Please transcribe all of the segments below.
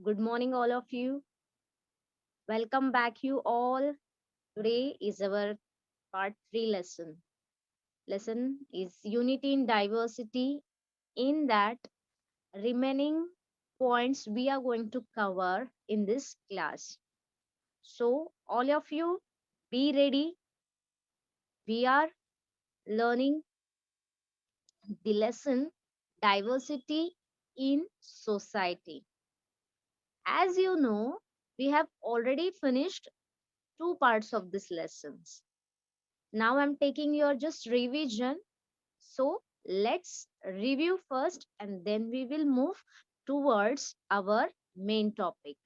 Good morning, all of you. Welcome back, you all. Today is our part 3 lesson. Lesson is Unity in Diversity. In that, remaining points we are going to cover in this class. So, all of you, be ready. We are learning the lesson Diversity in Society. As you know, we have already finished two parts of this lessons. Now I'm taking your just revision. So let's review first and then we will move towards our main topic.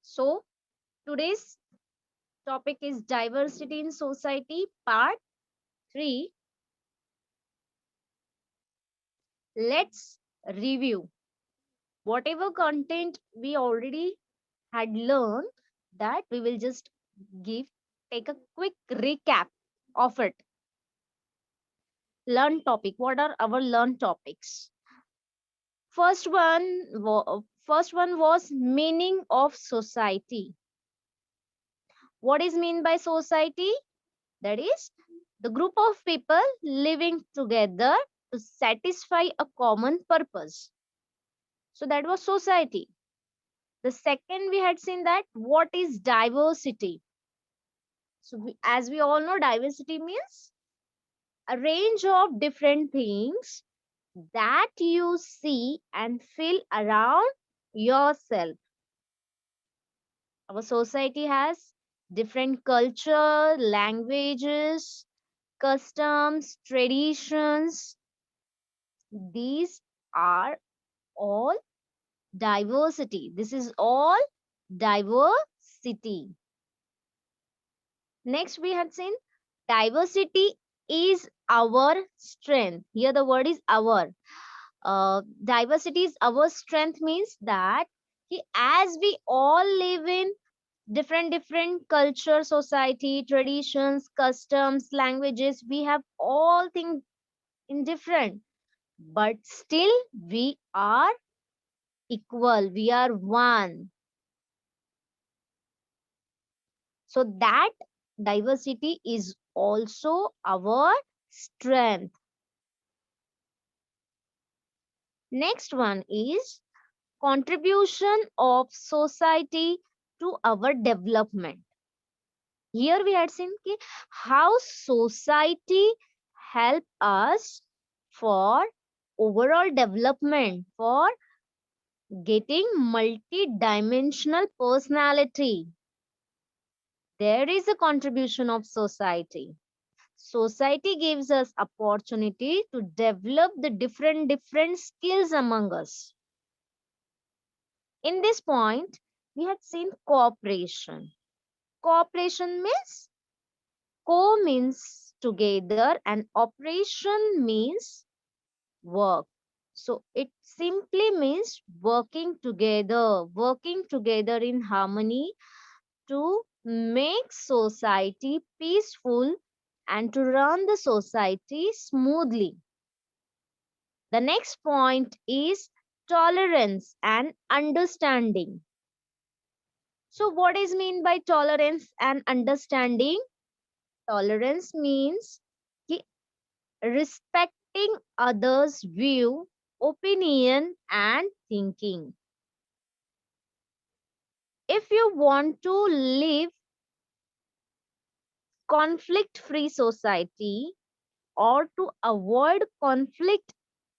So today's topic is diversity in society part 3. Let's review whatever content we already had learned, that we will just give take a quick recap of it. Learn topic. What are our learn topics? First one was meaning of society. What is mean by society? That is the group of people living together to satisfy a common purpose. So that was society. The second, we had seen that what is diversity. So as we all know, diversity means a range of different things that you see and feel around yourself. Our society has different culture, languages, customs, traditions. These are all diversity. This is all diversity. Next, we had seen diversity is our strength. Here, the word is our. Diversity is our strength means that as we all live in different culture, society, traditions, customs, languages, we have all things in different, but still we are equal, we are one. So that diversity is also our strength. Next one is contribution of society to our development. Here we had seen how society help us for overall development, for getting multi-dimensional personality. There is a contribution of society. Society gives us opportunity to develop the different skills among us. In this point, we had seen cooperation. Cooperation means co means together and operation means work. So it simply means working together in harmony to make society peaceful and to run the society smoothly. The next point is tolerance and understanding. So what is mean by tolerance and understanding? Tolerance means कि respecting others' view, opinion and thinking. If you want to live conflict free society or to avoid conflict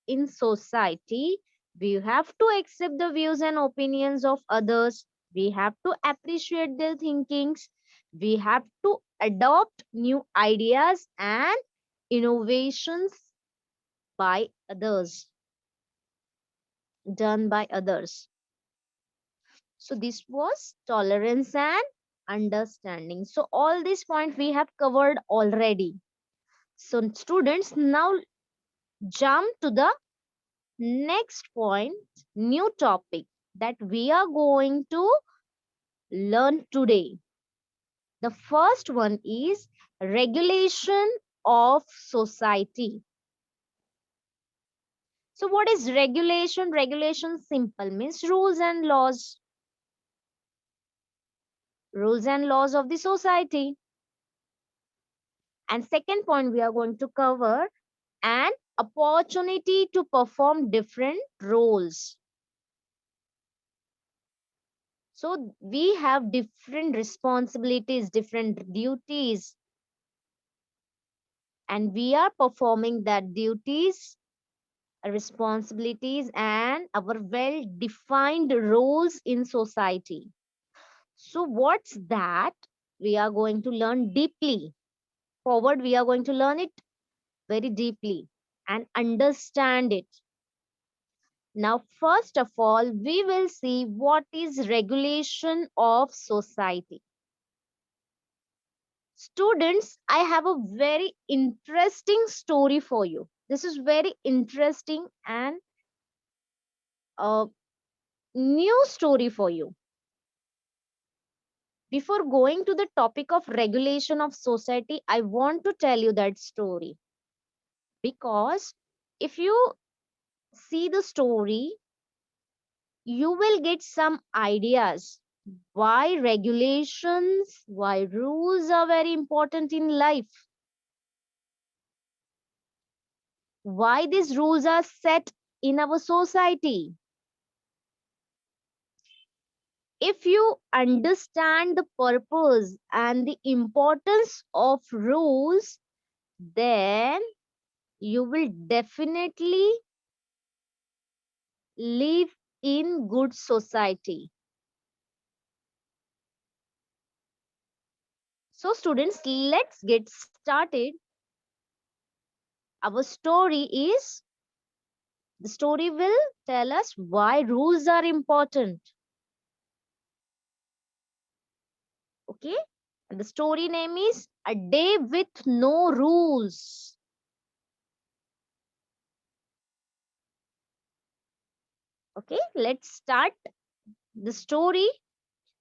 in society, we have to accept the views and opinions of others. We have to appreciate their thinkings. We have to adopt new ideas and innovations by others. done by others. So this was tolerance and understanding. So all these points we have covered already. So students, now jump to the next point, new topic that we are going to learn today. The first one is regulation of society. So what is regulation? Regulation simple means rules and laws. Rules and laws of the society. And second point we are going to cover an opportunity to perform different roles. So we have different responsibilities, different duties, and we are performing that duties, responsibilities, and our well defined roles in society. So, what's that? We are going to learn deeply. Forward, we are going to learn it very deeply and understand it. Now, first of all, we will see what is regulation of society. Students, I have a very interesting story for you. This is very interesting and a new story for you. Before going to the topic of regulation of society, I want to tell you that story because if you see the story, you will get some ideas why regulations, why rules are very important in life, why these rules are set in our society. If you understand the purpose and the importance of rules, then you will definitely live in good society. So students, let's get started. Our story is, the story will tell us why rules are important. Okay, and the story name is A Day with No Rules. Okay, let's start the story.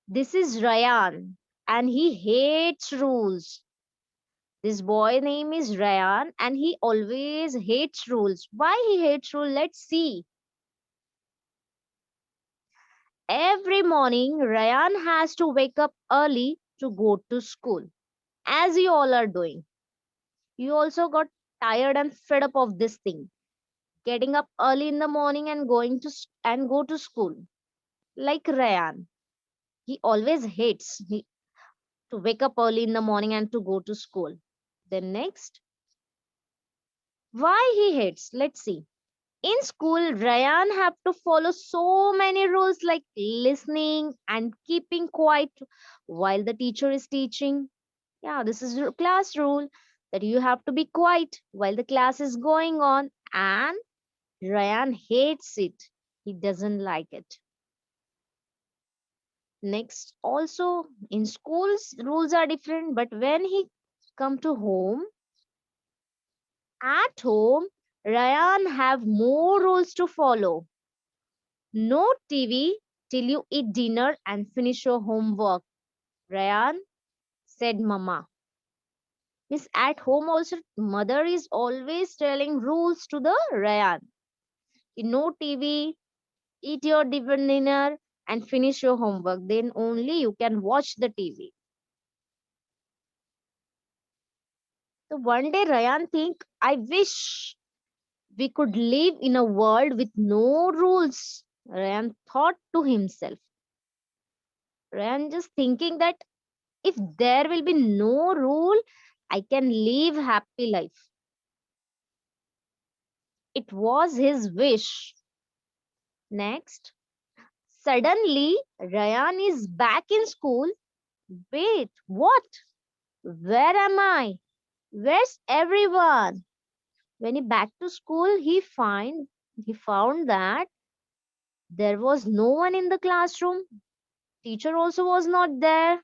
This is Ryan and he hates rules. This boy name is Ryan and he always hates rules. Why he hates rules? Let's see. Every morning, Ryan has to wake up early to go to school, as you all are doing. You also got tired and fed up of this thing, getting up early in the morning and and go to school. Like Ryan, he always hates to wake up early in the morning and to go to school. Then next, why he hates? Let's see. In school, Ryan have to follow so many rules like listening and keeping quiet while the teacher is teaching. Yeah, this is your class rule that you have to be quiet while the class is going on, and Ryan hates it. He doesn't like it. Next, also in schools, rules are different, but when he come to home, at home, Ryan have more rules to follow. No TV till you eat dinner and finish your homework. Ryan said Mama. Miss at home also mother is always telling rules to the Ryan. No TV, eat your dinner and finish your homework. Then only you can watch the TV. So one day Ryan think, I wish we could live in a world with no rules. Ryan thought to himself. Ryan just thinking that if there will be no rule, I can live happy life. It was his wish. Next, suddenly Ryan is back in school. Wait, what? Where am I? Where's everyone? When he back to school, he found that There was no one in the classroom. Teacher also was not there.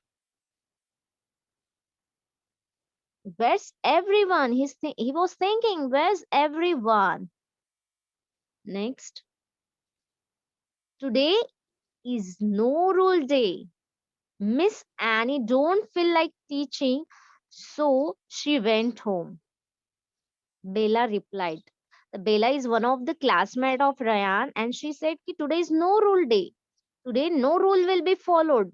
Where's everyone? He was thinking, where's everyone? Next, today is no rule day. Miss Annie don't feel like teaching, so she went home. Bella replied. Bella is one of the classmate of Ryan, and she said ki today is no rule day. Today no rule will be followed.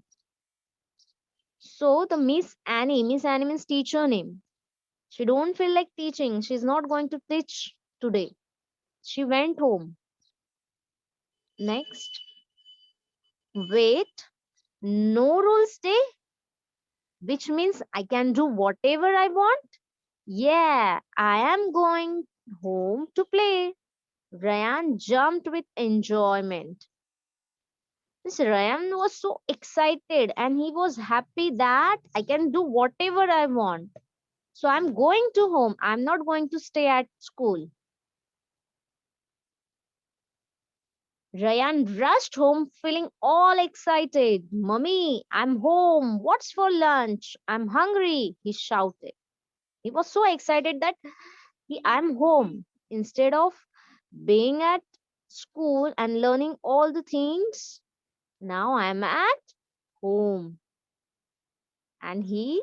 So the Miss Annie means teacher name. She don't feel like teaching. She's not going to teach today. She went home. Next, wait, no rules day, which means I can do whatever I want. Yeah, I am going home to play. Ryan jumped with enjoyment. This Ryan was so excited and he was happy that I can do whatever I want. So I'm going to home. I'm not going to stay at school. Ryan rushed home feeling all excited. Mummy, I'm home. What's for lunch? I'm hungry, he shouted. He was so excited that I'm home. Instead of being at school and learning all the things, now I'm at home. And he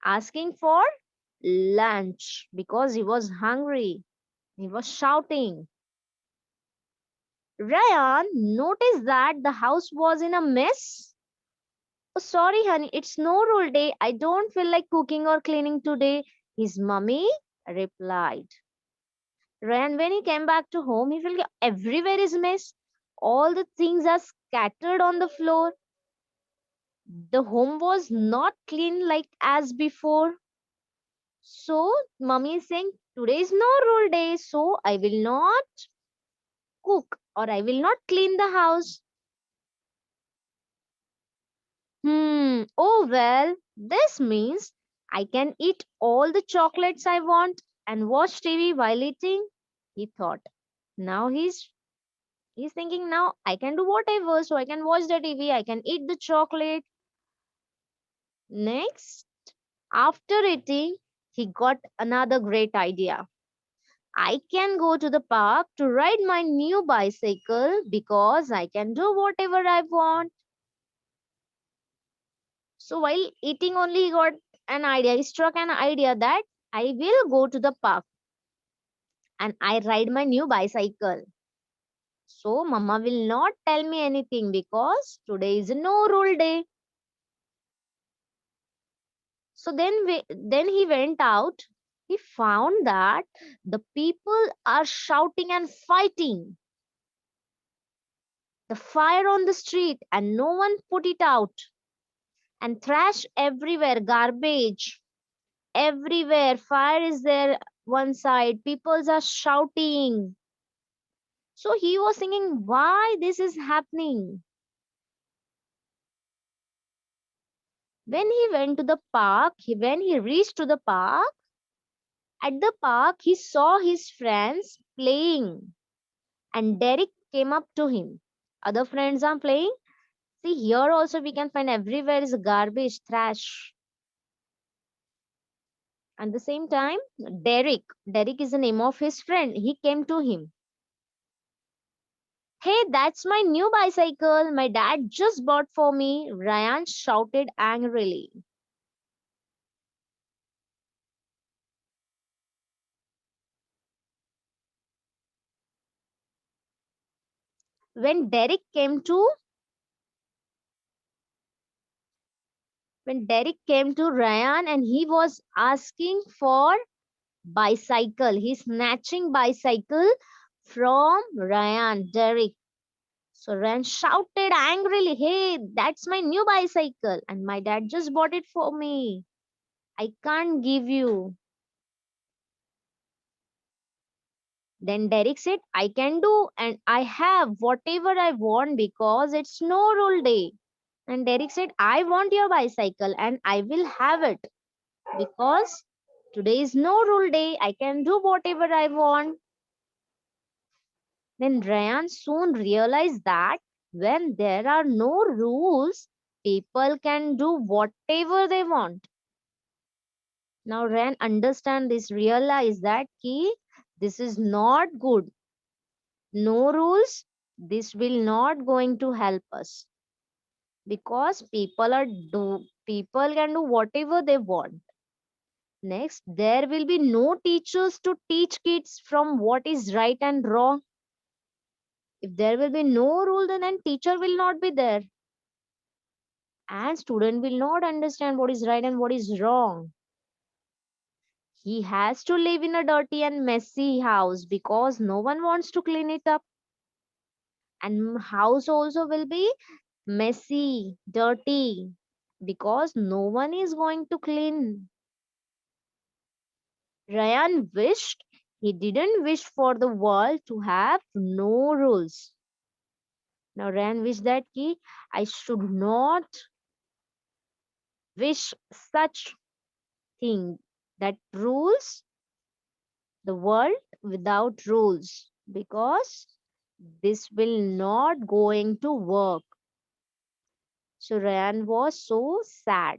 asking for lunch because he was hungry. He was shouting. Ryan noticed that the house was in a mess. Oh, sorry, honey, it's no rule day. I don't feel like cooking or cleaning today, his mummy replied. Ryan, when he came back to home, he felt everywhere is mess. All the things are scattered on the floor. The home was not clean like as before. So, mummy is saying, today is no rule day, so I will not cook or I will not clean the house. Oh well, this means I can eat all the chocolates I want and watch TV while eating, he thought. Now he's thinking now I can do whatever, so I can watch the TV, I can eat the chocolate. Next, after eating, he got another great idea. I can go to the park to ride my new bicycle because I can do whatever I want. So while eating only he got an idea. He struck an idea that I will go to the park and I ride my new bicycle. So mama will not tell me anything because today is a no rule day. So then he went out. He found that the people are shouting and fighting. The fire on the street and no one put it out. And trash everywhere, garbage everywhere. Fire is there one side. People are shouting. So he was thinking, why this is happening? When he went to the park, when he reached to the park, at the park he saw his friends playing, and Derek came up to him. Other friends are playing. See, here also we can find everywhere is garbage, trash. At the same time, Derek is the name of his friend. He came to him. Hey, that's my new bicycle. My dad just bought for me. Ryan shouted angrily. When Derek came to when Derek came to Ryan and he was asking for bicycle. He's snatching bicycle from Ryan, Derek. So Ryan shouted angrily, hey, that's my new bicycle and my dad just bought it for me. I can't give you. Then Derek said, I can do and I have whatever I want because it's no rule day. And Derek said, I want your bicycle and I will have it because today is no rule day. I can do whatever I want. Then Ryan soon realized that When there are no rules, people can do whatever they want. Now, Ren, understand this, realize that key, this is not good. No rules, this will not going to help us because people can do whatever they want. Next, there will be no teachers to teach kids from what is right and wrong. If there will be no rule, then teacher will not be there, and student will not understand what is right and what is wrong. He has to live in a dirty and messy house because no one wants to clean it up, and house also will be messy, dirty, because no one is going to clean. Ryan wished he didn't wish for the world to have no rules. Now Ryan wished that I should not wish such thing, that rules the world without rules, because this will not going to work. So Ryan was so sad.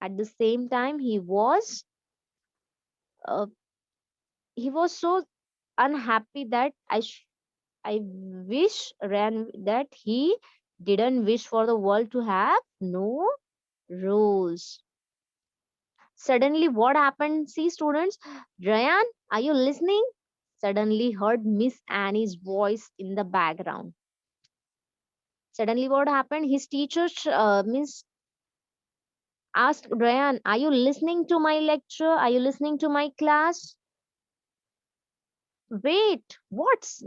At the same time, uh, he was so unhappy that I wish Ryan that he didn't wish for the world to have no rules. Suddenly, what happened? See, students, Ryan, are you listening? Suddenly heard Miss Annie's voice in the background. Suddenly, what happened? His teacher, Miss, asked Ryan, "Are you listening to my lecture? Are you listening to my class?" Wait, what's?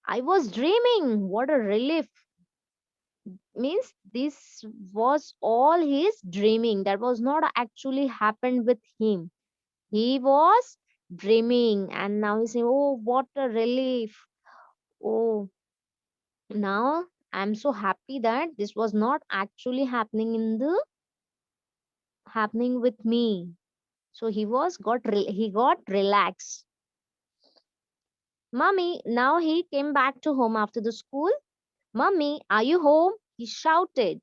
I was dreaming. What a relief. Means this was all his dreaming. That was not actually happened with him. He was dreaming, and now he's saying, "Oh, what a relief! Oh, now I'm so happy that this was not actually happening with me." So he got relaxed. Mummy, now he came back to home after the school. "Mummy, are you home?" he shouted.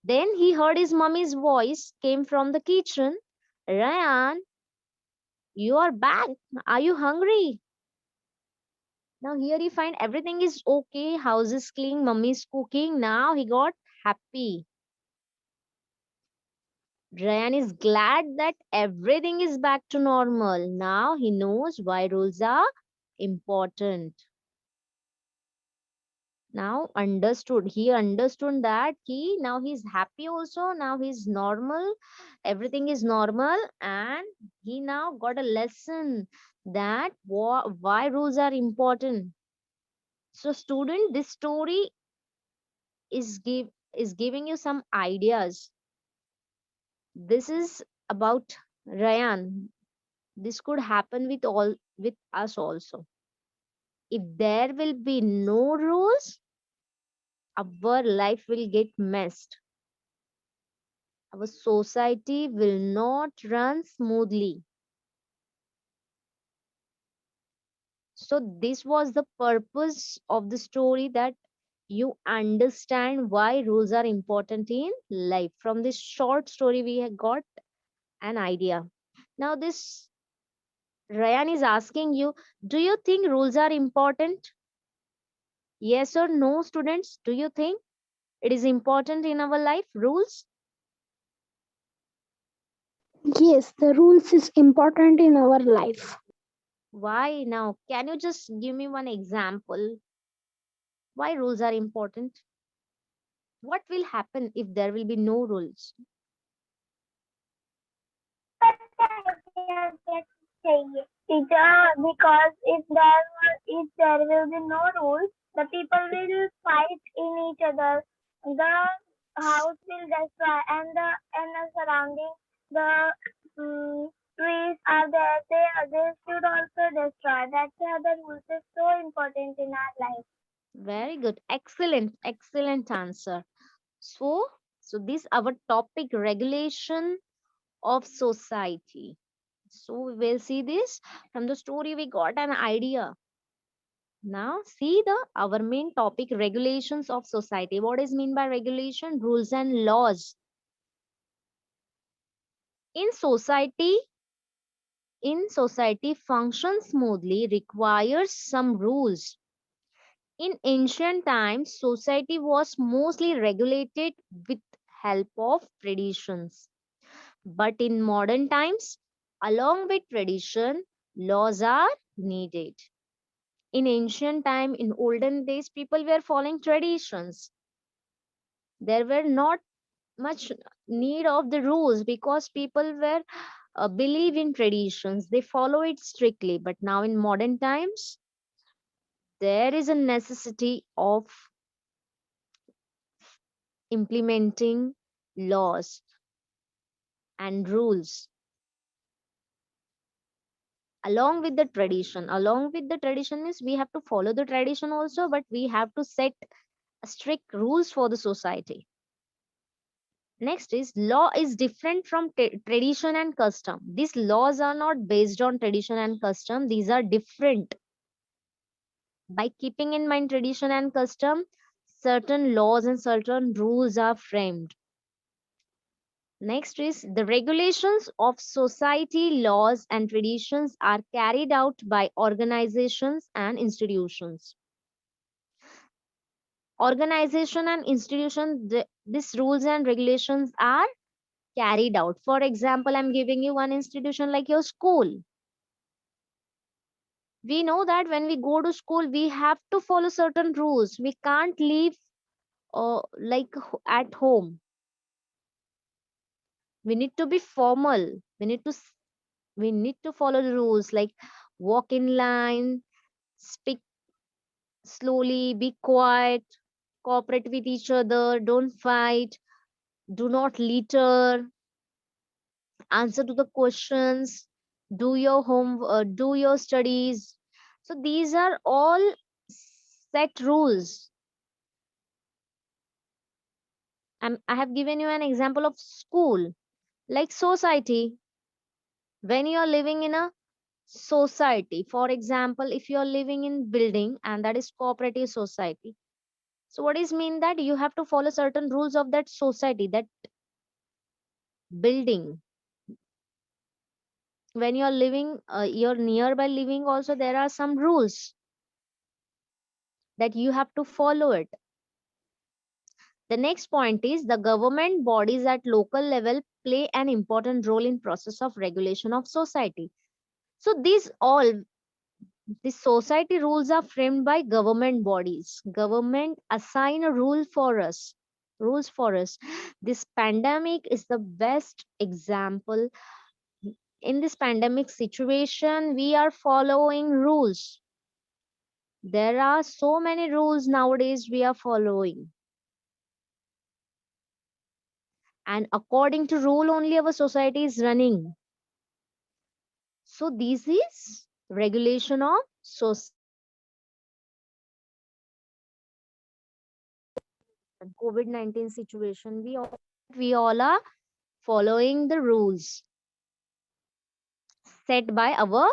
Then he heard his mummy's voice came from the kitchen. "Ryan, you are back. Are you hungry?" Now here he find everything is okay. House is clean. Mummy's cooking. Now he got happy. Ryan is glad that everything is back to normal. Now he knows why rules are important. Now understood. He understood that now he's happy also. Now he's normal. Everything is normal, and he now got a lesson that why rules are important. So student, this story is giving you some ideas. This is about Ryan. This could happen with us also. If there will be no rules, our life will get messed. Our society will not run smoothly. So this was the purpose of the story, that you understand why rules are important in life. From this short story, we have got an idea. Now, this Ryan is asking you, do you think rules are important? Yes or no, students? Do you think it is important in our life, rules? Yes, the rules is important in our life. Why? Now, can you just give me one example? Why rules are important? What will happen if there will be no rules? Teacher, because if there will be no rules, the people will fight in each other. The house will destroy, and the surrounding, the trees are there. They should also destroy. That's why the rules is so important in our life. Very good. Excellent. Excellent answer. So, so this our topic, regulation of society. So we will see this from the story. We got an idea Now see our main topic, regulations of society. What is mean by regulation? Rules and laws. In society, functions smoothly requires some rules. In ancient times, society was mostly regulated with help of traditions. But in modern times, along with tradition, laws are needed. In ancient time, in olden days, people were following traditions. There were not much need of the rules because people were believe in traditions. They follow it strictly. But now in modern times, there is a necessity of implementing laws and rules along with the tradition means we have to follow the tradition also, but we have to set strict rules for the society. Next is law is different from tradition and custom. These laws are not based on tradition and custom, these are different. By keeping in mind tradition and custom, certain laws and certain rules are framed. Next is the regulations of society, laws, and traditions are carried out by organizations and institutions. Organization and institution, these rules and regulations are carried out. For example, I'm giving you one institution like your school. We know that when we go to school, we have to follow certain rules. We can't leave at home. We need to be formal. We need to follow the rules like walk in line, speak slowly, be quiet, cooperate with each other, don't fight, do not litter, answer to the questions, do your studies. So these are all set rules. I have given you an example of school, like society. When you are living in a society, for example, if you are living in building and that is cooperative society, so what is mean that you have to follow certain rules of that society, that building. When you're living you're nearby living also, there are some rules that you have to follow it. The next point is the government bodies at local level play an important role in process of regulation of society. So these society rules are framed by government bodies. Government assign a rules for us. This pandemic is the best example. In this pandemic situation, we are following rules. There are so many rules nowadays we are following. And according to rule, only our society is running. So this is regulation of COVID-19 situation. We all are following the rules set by our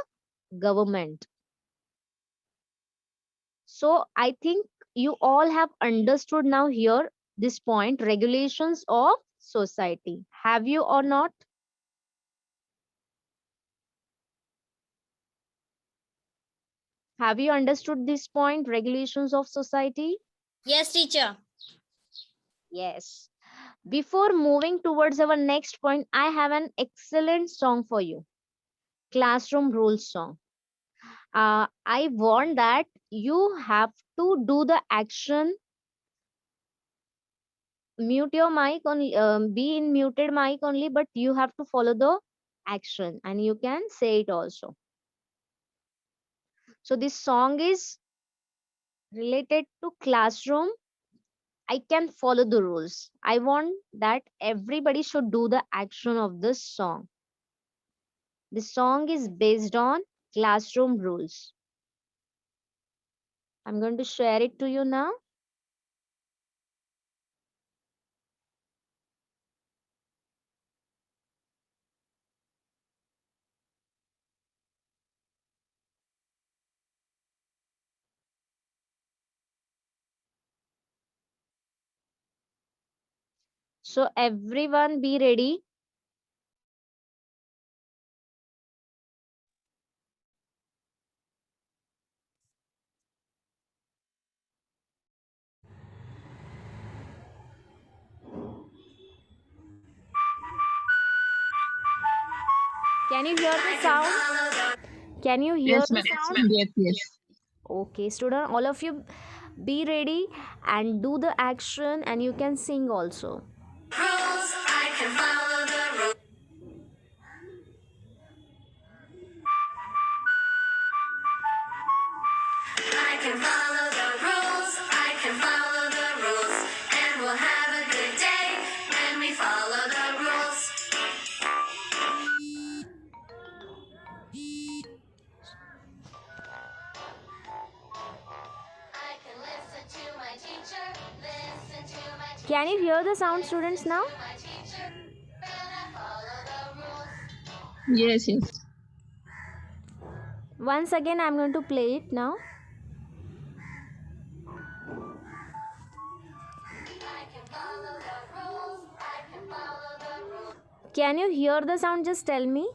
government. So I think you all have understood now here this point, regulations of society. Have you or not? Have you understood this point, regulations of society? Yes, teacher. Yes. Before moving towards our next point, I have an excellent song for you. Classroom rules song. I want that you have to do the action, mute your mic only, be in muted mic only, but you have to follow the action and you can say it also. So this song is related to classroom. I can follow the rules. I want that everybody should do the action of this song. The song is based on classroom rules. I'm going to share it to you now. So everyone be ready. Can you hear the sound? Can you hear Yes, the ma'am. sound? Yes, yes. Okay, student, all of you be ready and do the action, and you can sing also. Rules, I can follow the rules. I can follow the rules. I can follow the rules. And we'll have a good day when we follow the rules. I can listen to my teacher. Listen to my teacher. Can you hear the sound, students, now? My teacher, and I follow the rules. Yes, yes. Once again, I'm going to play it now. I can follow the rules. I can follow the rules. Can you hear the sound? Just tell me.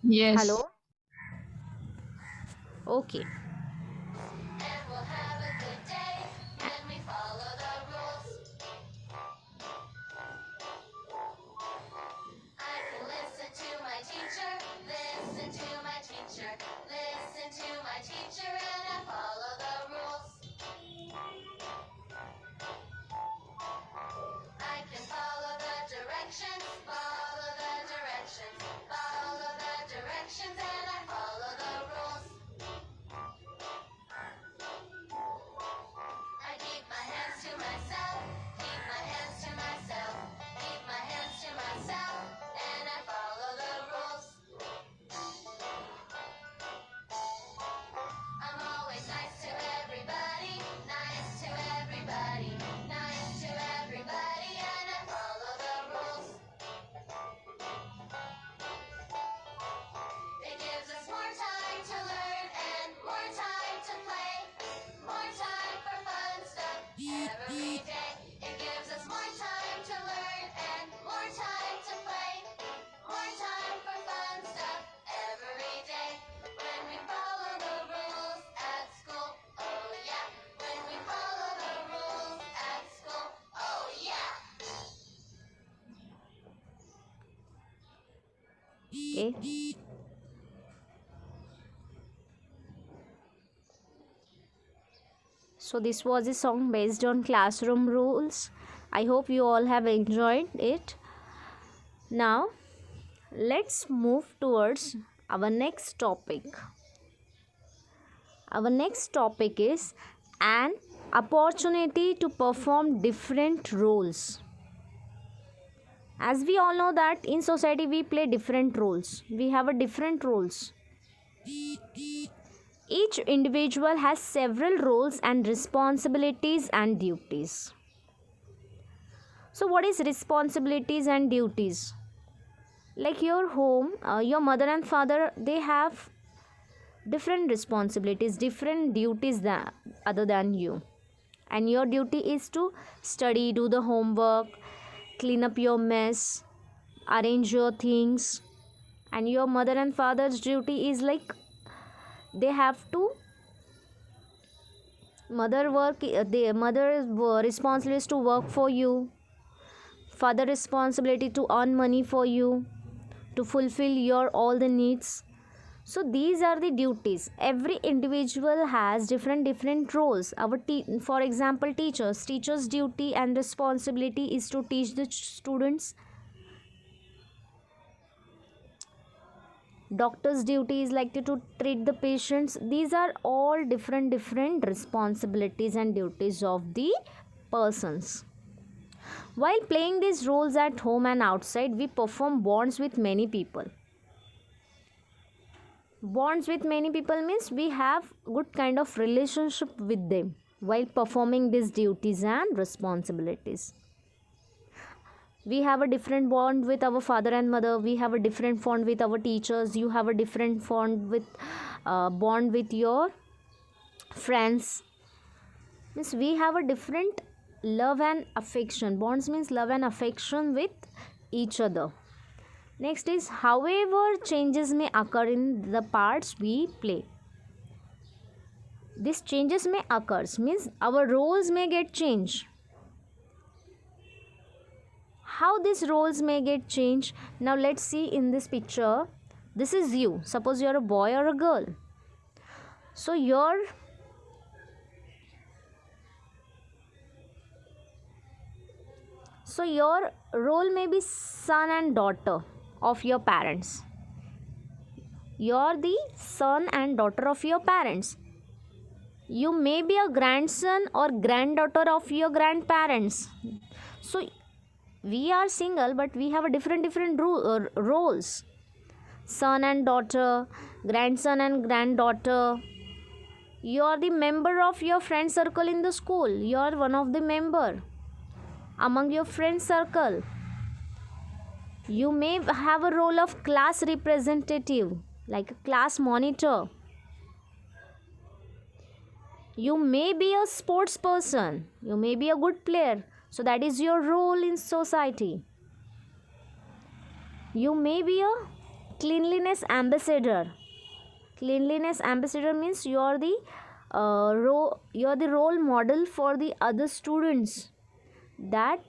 Yes. Hello? Okay. And we'll have a good day when we follow the rules. I can listen to my teacher, listen to my teacher, listen to my teacher, and I follow the rules. I can follow the directions, follow the directions, follow the directions, and I follow the rules. I keep my hands to myself, keep my hands to myself, keep my hands to myself, and I follow the rules. I'm always nice to everybody, nice to everybody, nice to everybody, and I follow the rules. It gives us more time to learn and more time to play, more time for fun stuff every day. It gives us more time to learn and more time to play, more time for fun stuff every day. When we follow the rules at school, oh yeah. When we follow the rules at school, oh yeah. Okay. So this was a song based on classroom rules. I hope you all have enjoyed it. Now, let's move towards our next topic. Our next topic is an opportunity to perform different roles. As we all know that in society we play different roles. We have a different roles. Each individual has several roles and responsibilities and duties. So what is responsibilities and duties? Like your home, your mother and father, they have different responsibilities, different duties than other than you. And your duty is to study, do the homework, clean up your mess, arrange your things. And your mother and father's duty is like they have to the mother's responsibility is to work for you, father responsibility to earn money for you, to fulfill your all the needs. So these are the duties. Every individual has different roles. For example, teachers duty and responsibility is to teach the students. Doctor's duty is like to treat the patients. These are all different responsibilities and duties of the persons. While playing these roles at home and outside, we perform bonds with many people. Bonds with many people means we have good kind of relationship with them while performing these duties and responsibilities. We have a different bond with our father and mother. We have a different bond with our teachers. You have a different bond with your friends. Means we have a different love and affection. Bonds means love and affection with each other. Next is however changes may occur in the parts we play. These changes may occur means our roles may get changed. How these roles may get changed? Now let's see in this picture. This is you. Suppose you're a boy or a girl. So your role may be son and daughter of your parents. You're the son and daughter of your parents. You may be a grandson or granddaughter of your grandparents. So we are single, but we have a different roles. Son and daughter, grandson and granddaughter. You are the member of your friend circle in the school. You are one of the member among your friend circle. You may have a role of class representative, like a class monitor. You may be a sports person. You may be a good player. So that is your role in society. You may be a cleanliness ambassador. Cleanliness ambassador means you are the role model for the other students that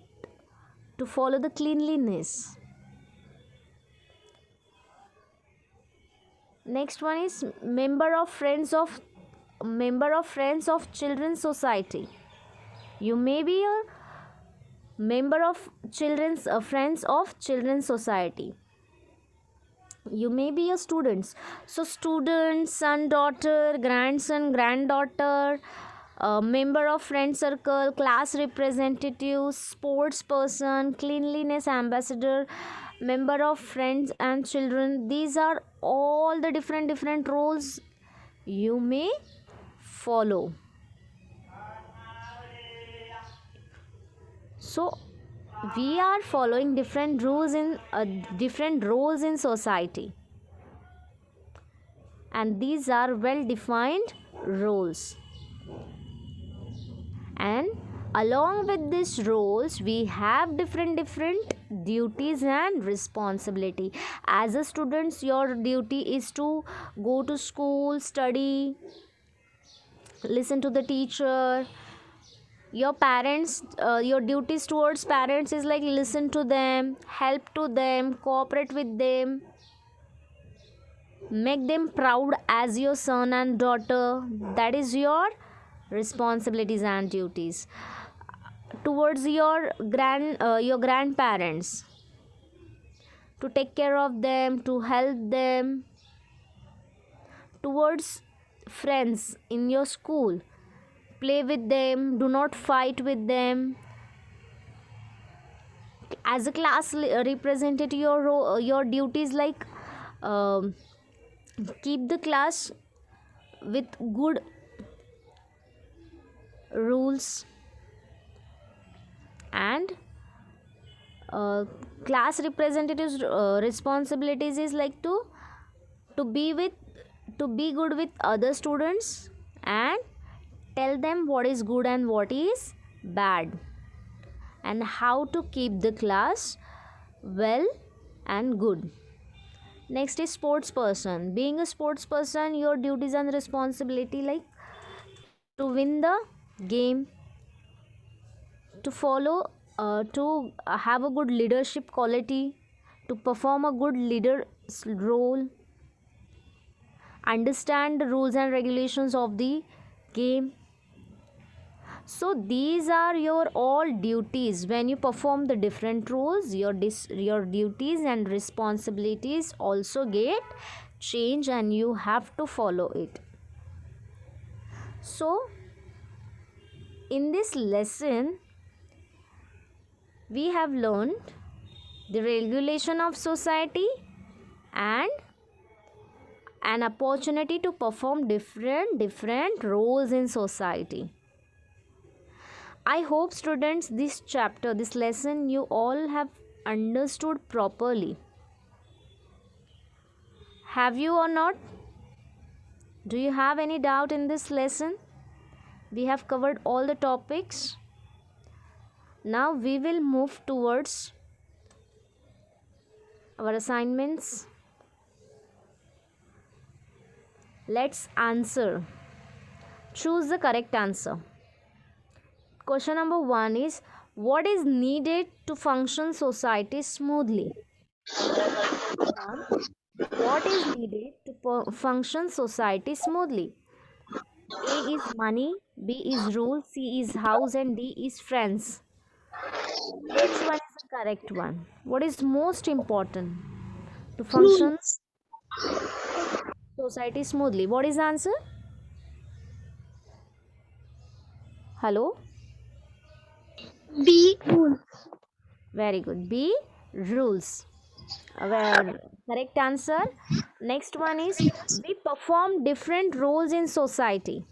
to follow the cleanliness. Next one is member of friends of children's society. You may be a member of friends of children's society. You may be a student. So student, son, daughter, grandson, granddaughter, member of friend circle, class representative, sports person, cleanliness ambassador, member of friends and children. These are all the different roles you may follow. So we are following different rules in different roles in society, and these are well defined roles. And along with these roles we have different duties and responsibility. As a student, your duty is to go to school, study, listen to the teacher. Your parents, your duties towards parents is like listen to them, help to them, cooperate with them, make them proud as your son and daughter. That is your responsibilities and duties. Towards your grandparents, to take care of them, to help them. Towards friends in your school, play with them, do not fight with them. As a class representative, your duties like keep the class with good rules, and class representatives responsibilities is like to be good with other students and tell them what is good and what is bad, and how to keep the class well and good. Next is sports person. Being a sports person, your duties and responsibility like to win the game, to follow, to have a good leadership quality, to perform a good leader role, understand the rules and regulations of the game. So these are your all duties. When you perform the different roles, your duties and responsibilities also get changed, and you have to follow it. So in this lesson we have learned the regulation of society and an opportunity to perform different roles in society. I hope students, this chapter, this lesson you all have understood properly. Have you or not? Do you have any doubt in this lesson? We have covered all the topics. Now we will move towards our assignments. Let's answer. Choose the correct answer. Question number 1 is, what is needed to function society smoothly? What is needed to function society smoothly? A is money, B is rule, C is house, and D is friends. Which one is the correct one? What is most important to function Rules. society smoothly? What is the answer? Hello? B. Rules. Very good. B, rules. Where correct answer. Next one is, we perform different roles in society.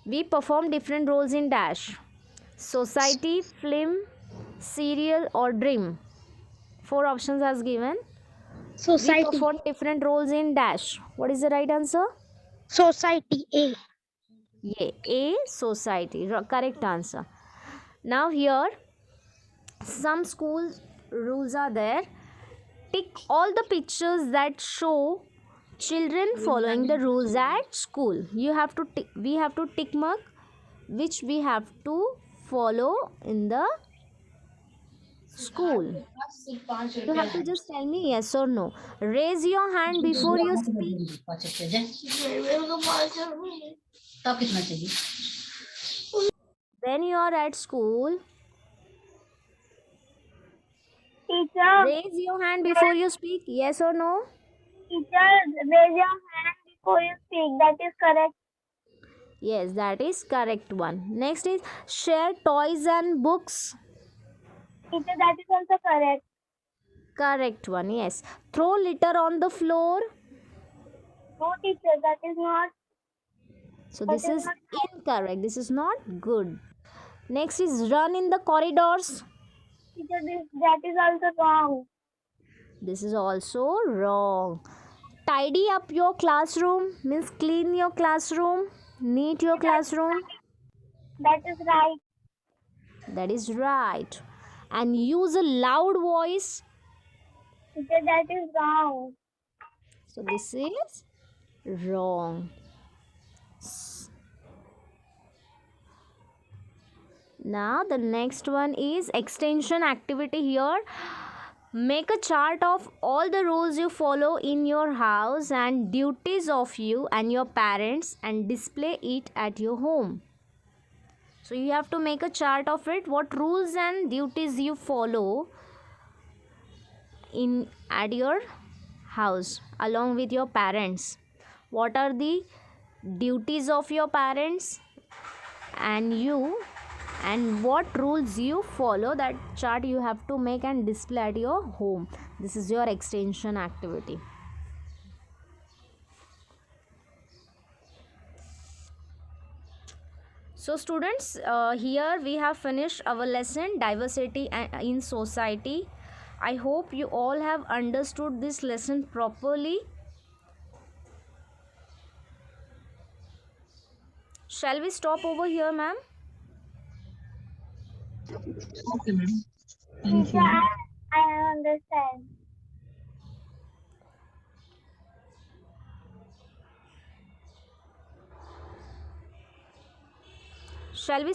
We perform different roles in dash. Society, film, serial, or dream. Four options as given. We Society. perform different roles in dash. What is the right answer? Society. A. Yeah, A, society. Correct answer. Now here some school rules are there. Tick all the pictures that show children following the rules at school. You have to tick, we have to tick mark which we have to follow in the school. You have to just tell me yes or no. Raise your hand before you speak. When you are at school, Teacher, raise your hand before you speak. Yes or no? teacher, raise your hand before you speak. That is correct. Yes, that is correct one. Next is, share toys and books. Teacher, that is also correct. Correct one. Yes. Throw litter on the floor. No, teacher, that is not. So That this is is not. incorrect. This is not good. Next is, run in the corridors. Teacher, that is also wrong. This is also wrong. Tidy up your classroom means clean your classroom, neat your classroom. That is right. That is right. And use a loud voice. Teacher, that is wrong. So this is wrong. Now the next one is extension activity here. Make a chart of all the rules you follow in your house and duties of you and your parents and display it at your home. So you have to make a chart of it, what rules and duties you follow in at your house along with your parents. What are the duties of your parents and you, and what rules you follow? That chart you have to make and display at your home. This is your extension activity. So students, here we have finished our lesson, diversity in society. I hope you all have understood this lesson properly. Shall we stop over here, ma'am? Okay, ma'am. Thank Teacher, you. I understand. Shall we